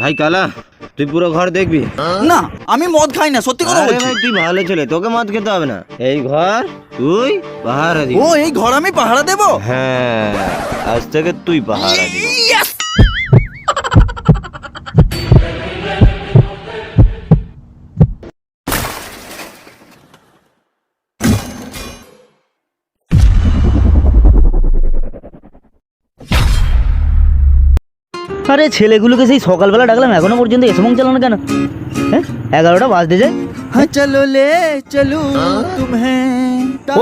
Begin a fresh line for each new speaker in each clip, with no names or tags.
ভাই কালা, তুই পুরো ঘর দেখবি
না, আমি মদ খাই না, সত্যি কথা
আরে
বলছি।
ভাই তুই ভালো ছেলে, তোকে মদ খেতে হবে না। এই ঘর তুই পাহারা দিবি।
ও, এই ঘর আমি পাহারা দেবো?
হ্যাঁ, আজ থেকে তুই পাহারা দিবি।
Yes!
আরে ছেলেগুলোকে সেই সকালবেলা ডাকলাম, এখনো পর্যন্ত এসমং চালানো কেন? হ্যাঁ, 11টা বাজতে যায়।
হ্যাঁ, চলো লে চলো তুমি,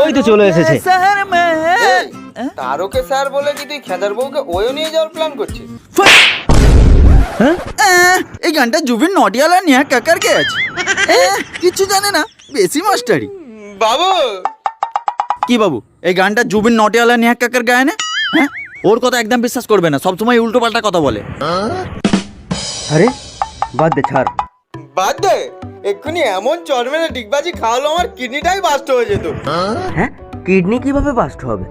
ওই তো চলে এসেছে।
শহর মে।
তারকে স্যার বলে কি তুই খেদার বউকে ওয়ো নিয়ে যাওয়ার প্ল্যান করছিস?
হ্যাঁ,
এই গানটা জুবিন নডিয়ালা নিয়ে কাকার কে আছে? কিছু জানে না, বেশি মাস্টারি।
বাবু
কি বাবু, এই গানটা জুবিন নটিয়ালা নিয়ে কাকার গায় না? হ্যাঁ, ওর কথা একদম বিশ্বাস করবে না, সবসময় উল্টো পাল্টা কথা বলে।
আরে বাদ দে, ছাড়।
বাদ দে, এক্ষুনি এমন চর মেরে ডিগবাজি খাওয়ালো আমার কিডনিটাই বাস্ট হয়ে যেত।
হ্যাঁ, কিডনি কিভাবে বাস্ট হবে?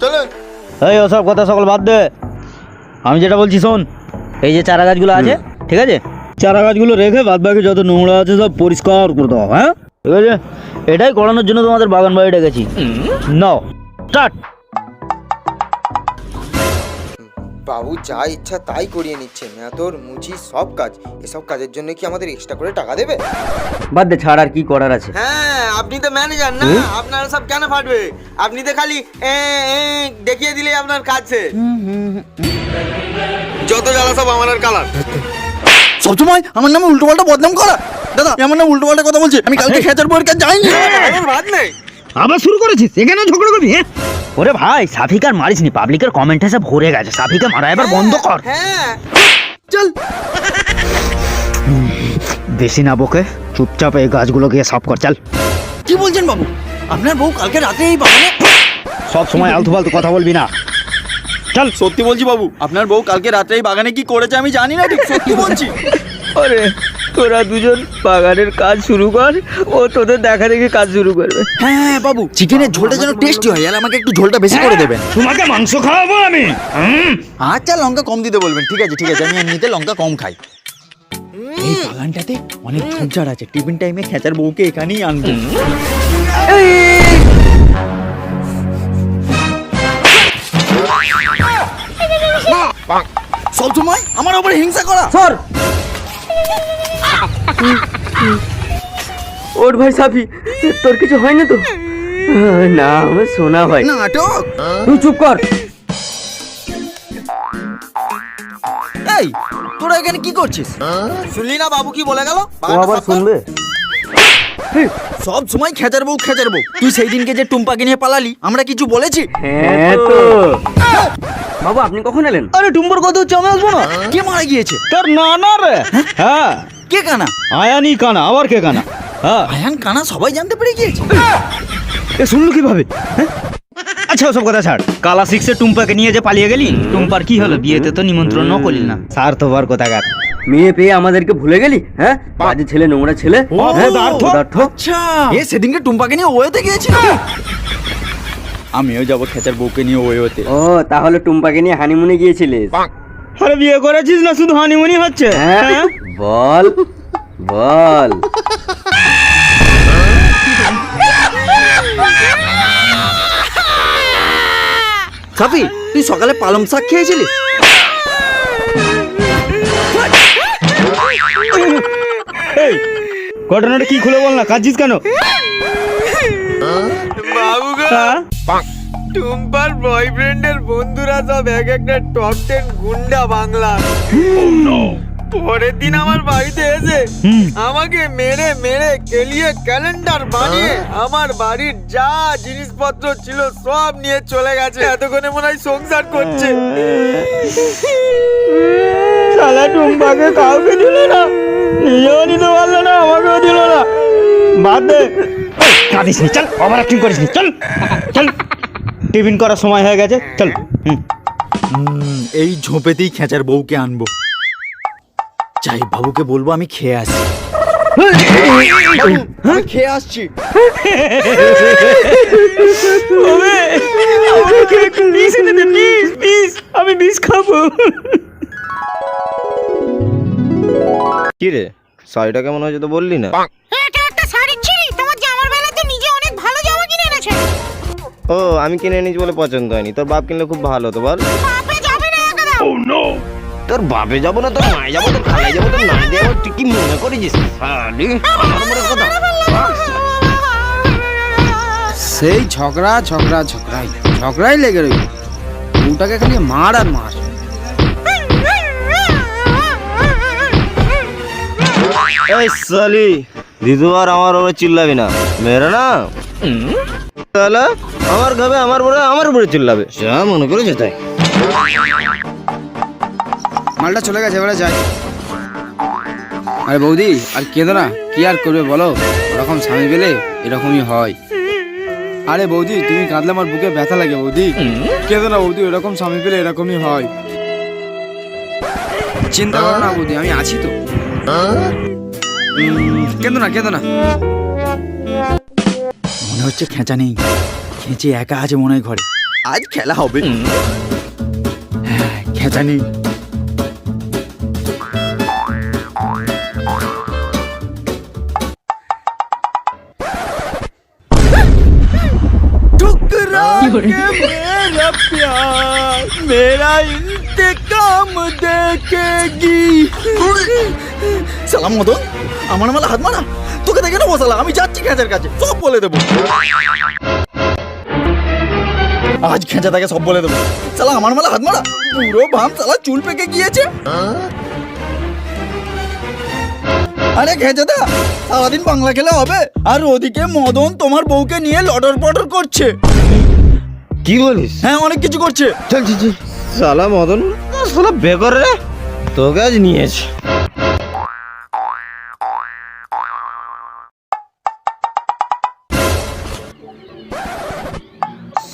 চলুন।
এই ওসব কথা সকল বাদ দে, আমি যেটা বলছি শোন। এই যে চারা গাছগুলো আছে, ঠিক আছে, চারা গাছগুলো রেখে বাদ বাকি যত নোংরা আছে সব পরিষ্কার করে দাও। হ্যাঁ, ঠিক আছে, এটাই করানোর জন্য তোমাদের বাগান বাড়ি ডেকেছি। নাও স্টার্ট।
বাবু যা ইচ্ছা তাই করিয়ে নিচ্ছে, তোর মুচি সব কাজ। এসব কাজের জন্য কি আমাদের এক্সট্রা করে টাকা দেবে?
বাদ দে, ছাড়, আর কি করার আছে?
হ্যাঁ, আপনি তো ম্যানেজার না, আপনারা সব কেন ফাটবে? আপনি তো খালি দেখিয়ে দিলেই আপনার কাজ শেষ। যত জ্বালা সব আমার আর কালার।
সবসময় আমার নামে উল্টো পাল্টা বদনাম করা। দাদা, আমার নামে উল্টো পাল্টা কথা বলছে। আমি কালকে খেচার বউয়ের কাছে যাইনি।
ভাত নেই।
আবার শুরু করেছিস, এখানে ঝগড়া করবি? হ্যাঁ, ওরে ভাই, সাফিকার মারিস নি, পাবলিকের কমেন্ট এসে ভরে গেছে। সাফিকা মারা এবার বন্ধ কর।
হ্যাঁ,
চল।
বেশি না বকে চুপচাপ এই গাছগুলো গিয়ে সাফ কর, চল।
কি বলছেন বাবু? আপনার বউ কালকে রাতে এই বাগানে?
সব সময় আলতু ফালতু কথা বলবি না, চল।
সত্যি বলছি বাবু, আপনার বউ কালকে রাতে এই বাগানে কি করেছে আমি জানি না, ঠিক সত্যি বলছি।
আরে তোরা দুজন বাগানের কাজ শুরু কর, ও তোদের দেখা দেখি কাজ শুরু করবে।
হ্যাঁ বাবু, চিকেনের ঝোলটা যেন টেস্টি হয়, আর আমাকে একটু ঝোলটা বেশি করে দেবেন।
তোমাকে মাংস খাওয়াবো আমি।
আচ্ছা, লঙ্কা কম দিতে বলবেন। ঠিক আছে ঠিক আছে, আমি এমনিতে লঙ্কা কম খাই। এই বাগানটাতে অনেক ঝোপঝাড় আছে, টিফিন টাইমে খেচার বউকে এখানেই আনবো। সব সময় আমার উপরে হিংসা করা।
সর। ওর ভাই সাফি, তোর কিছু হয় না তো? না, আমার শোনা ভাই।
নাটক।
তুই চুপ কর।
এই, তোরা এখানে কি করছিস?
শুনলি না বাবু কি বলে গেল?
ও আবার শুনবে?
সব সময় খেচার বউ খেচার বউ। তুই সেই দিনকে যে টুম্পাকে নিয়ে পালালি, আমরা কিছু বলেছি?
হ্যাঁ তো। বাবু, আপনি কখন এলেন? আরে টুম্বর কথা হচ্ছে, আমি আসবো না।
কে মারা গিয়েছে?
তোর নানা রে। হ্যাঁ,
কে কানা?
আয়ানি কানা, আবার কে কানা? হ্যাঁ,
আয়ান কানা সবাই জানতে পেরে গিয়েছে।
এ শুনলো কিভাবে? হ্যাঁ? আচ্ছা, ওসব কথা ছাড়। কালা সিক্সে টুম্পাকে নিয়ে যে পালিয়ে গেলি, টুম্পার কি হলো? বিয়েতে তো নিমন্ত্রণও করলি না। স্বার্থপর কোথাকার।
মেয়ে পেয়ে আমাদেরকে ভুলে গেলি? হ্যাঁ, বাজে ছেলে, নোংরা ছেলে। হ্যাঁ, পদার্থ।
আচ্ছা, এ সেদিনকে টুম্পাকে নিয়ে ওয়েতে গিয়েছিল। আমিও যাবো খেচার বউকে নিয়ে ওয়েতে।
ও, তাহলে টুম্পাকে নিয়ে হানিমুনে গিয়েছিলিস?
আরে বিয়ে করেছিস না, শুধু হানিমুনি হচ্ছে?
হ্যাঁ, বল বল।
সাফি, তুই সকালে পালং শাক খেয়েছিলিস?
এই ঘটনাটা কি খুলে বল না, কাঁদছিস কেন?
বাবু গো,
হ্যাঁ?
টুম্পার বয়ফ্রেন্ডের বন্ধুরা সব এক একটা টপ 10 গুন্ডা বাংলা। পরের দিন আমার বাড়িতে এসে আমাকে মেরে মেরে কেলিয়ে ক্যালেন্ডার বানিয়ে আমার বাড়ির যা জিনিসপত্র ছিল সব নিয়ে চলে গেছে। এতক্ষণে মনে হয় সংসার করছে।
শালা টুম্পাকে কাউকে দিল না, নিজেও নিতে পারলো না, আমাকেও দিল না। বাদ দে, কাঁদিস নি, চল। ওভার অ্যাক্টিং করিস নি, চল চল। টিফিন করার সময় হয়ে গেছে, চল।
এই ঝোপেতেই খেচার বউকে আনবো। যাই, বাবুকে বলবো আমি খেয়ে আসি। আমি খেয়ে আসছি।
আমি বিষ খাবো।
কি রে শাড়িটা কেমন হয়েছে তো বললি না?
এটা একটা শাড়ি ছিঁড়ি, তোমার জামার বেলাতে নিজে অনেক ভালো জামা কিনে এনেছে।
ও আমি কিনে এনেছি বলে পছন্দ হয়নি, তোর বাপ কিনলে খুব ভালো তো বল।
বাপে যাবে না একা দাও।
তোর বাপে যাবো না, তোর মায়ে যাবো, তোর খালাই যাবো, তোর নাই দেবো, তুই কি মনে করেছিস? শালি, আমার মনে কথা।
সেই ঝগড়াই লেগে রইল। বউটাকে খালি মার আর মার।
এই শালি দ্বিতীয়বার আমার ওপরে চিল্লাবি না, মেরে না তাহলে আমার খাবে, আমার উপরে চিল্লাবে, যা মনে করে যেতাই।
মালটা চলে গেছে, এবারে যাই। আরে বৌদি আর কেঁদো না, কি আর করবে বলো, ওরকম স্বামী পেলে এরকমই হয়। আরে বৌদি তুমি কাঁদলে আমার বুকে ব্যথা লাগে বৌদি। কেঁদো না বৌদি, এরকম স্বামী পেলে এরকমই হয়। চিন্তা করো না বৌদি, আমি আছি তো। কেঁদো না।
মনে হচ্ছে খেঁচা নেই, খেঁচে একা আছে মনে হয় ঘরে। আজ খেলা হবে। হ্যাঁ, খেঁচা নেই। मेरा इंतकाम देखेगी। সালাম মদন, আমার মালা হাত মারা, তোকে দেখে নেবো সালা, আমি যাচ্ছি খেঁচার কাছে, সব বলে দেবো। আজ খেঁচা তাকে সব বলে দেবো। সালা আমার মালা হাত মারা, পুরো ভাম সালা চুল পেকে গিয়েছে। আরে খেঁচাদা, সারাদিন বাংলা খেলা হবে, আর ওদিকে মদন তোমার বউকে নিয়ে লটর পটর করছে।
কি বলিস?
হ্যাঁ, অনেক কিছু করছে।
চল শালা মদন, শালা বেকার রে, তোকে আজ নিয়েছে।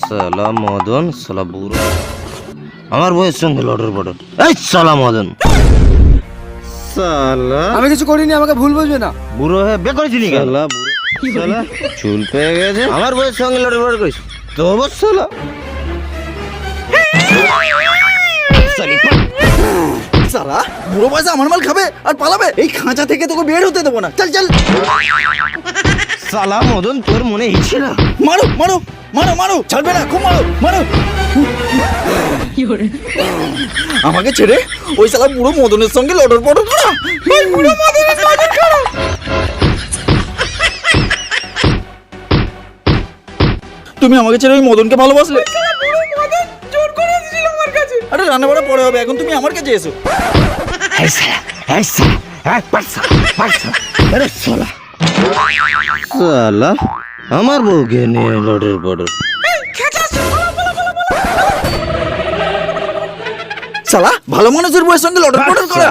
শালা মদন, শালা বুড়ো আমার বউয়ের সঙ্গে লটর পটর। এই শালা মদন, শালা
আমি কিছু করিনি, আমাকে ভুল বুঝবে না।
বুড়ো হয়ে বে করেছিলি কেন? শালা বুড়ো, শালা চুল পেয়ে গেছে, আমার বউয়ের সঙ্গে লটর পটর করিস তো শালা।
সালা বুড়ো পয়সা আমার মাল খাবে আর পালাবে, এই খাঁচা থেকে তোকে বের হতে দেবো না। চল
শালা মদন, তোর মনে ইচ্ছে না?
মারো মারো মারো মারো, ছাড়বে না, খুব মারো। আমাকে ছেড়ে ওই শালা বুড়ো মদনের সঙ্গে লটর পটর করা। এই বুড়ো মদনের নজর কাড়ো। তুমি আমাকে ছেড়ে ওই মদনকে ভালোবাসলে? আরে রান্না বাড়া পরে হবে, এখন তুমি আমার কাছে এসো।
শালা আমার বউকে নিয়ে লটর পটর।
শালা ভালো মানুষের বউয়ের সঙ্গে লটর পটর করা।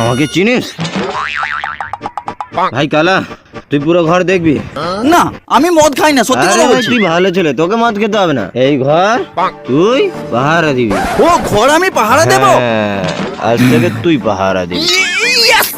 আমাকে চিনিস? ভাই কালা, তুই পুরো ঘর দেখবি?
না, আমি মদ খাই না, সত্যি
আরে
কথা
ভাই,
বলছি।
তুই ভালো ছেলে, তোকে মদ খেতে হবে না, এই ঘর তুই পাহারা দিবি।
ও ঘর আমি পাহারা দেবো?
হ্যাঁ, আজ থেকে তুই পাহারা দিবি।
Yes!